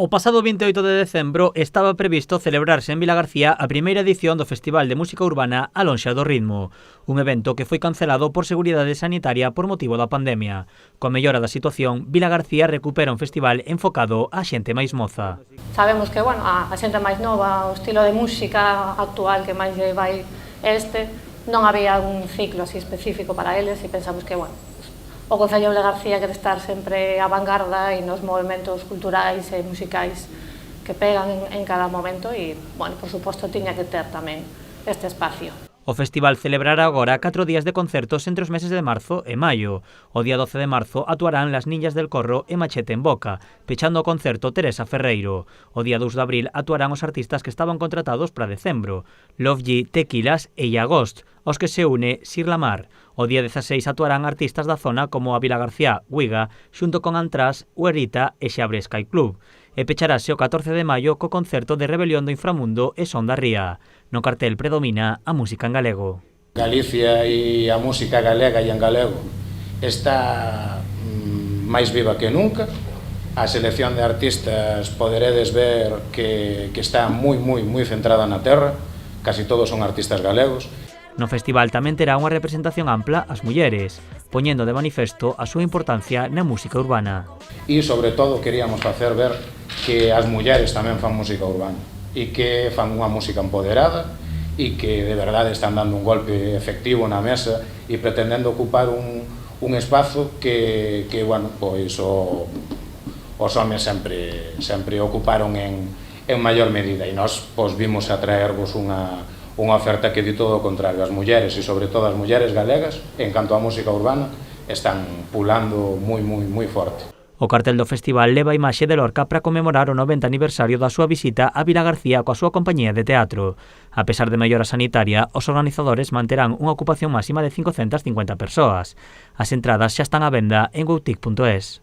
O pasado 28 de decembro estaba previsto celebrarse en Vilagarcía a primeira edición do Festival de Música Urbana A Lonxa do Ritmo, un evento que foi cancelado por seguridade sanitaria por motivo da pandemia. Coa mellora da situación, Vilagarcía recupera un festival enfocado á xente máis moza. Sabemos que, a xente máis nova, o estilo de música actual que máis vai non había un ciclo así específico para eles e pensamos que, o Concello de Vilagarcía quere estar sempre á vanguarda e nos movimentos culturais e musicais que pegan en cada momento e, por suposto, tiña que ter tamén este espacio. O festival celebrará agora 4 días de concertos entre os meses de marzo e maio. O día 12 de marzo actuarán Las Niñas del Corro e Machete en Boca, pechando o concerto Teresa Ferreiro. O día 2 de abril actuarán os artistas que estaban contratados para decembro, Love G, Tequilas e Agost, aos que se une Sir Lamar. O día 16 actuarán artistas da zona como a Vilagarcía, Uiga, xunto con Antrás, Uerita e Xabre Sky Club. E pecharase o 14 de maio co concerto de Rebelión do Inframundo e Son da Ría. No cartel predomina a música en galego. Galicia e a música galega e en galego está máis viva que nunca. A selección de artistas poderedes ver que está moi centrada na terra. Casi todos son artistas galegos. No festival tamén terá unha representación ampla ás mulleres, poñendo de manifesto a súa importancia na música urbana. E, sobre todo, queríamos facer ver que as mulleres tamén fan música urbana e que fan unha música empoderada e que de verdade están dando un golpe efectivo na mesa e pretendendo ocupar un espazo que os homes sempre ocuparon en maior medida e nós vimos a traervos unha oferta que di todo o contrario. As mulleres e sobre todo as mulleres galegas, en canto á música urbana, están pulando moi forte. O cartel do festival leva a imaxe de Lorca para conmemorar o 90 aniversario da súa visita a Vilagarcía coa súa compañía de teatro. A pesar de mellora sanitaria, os organizadores manterán unha ocupación máxima de 550 persoas. As entradas xa están á venda en goutic.es.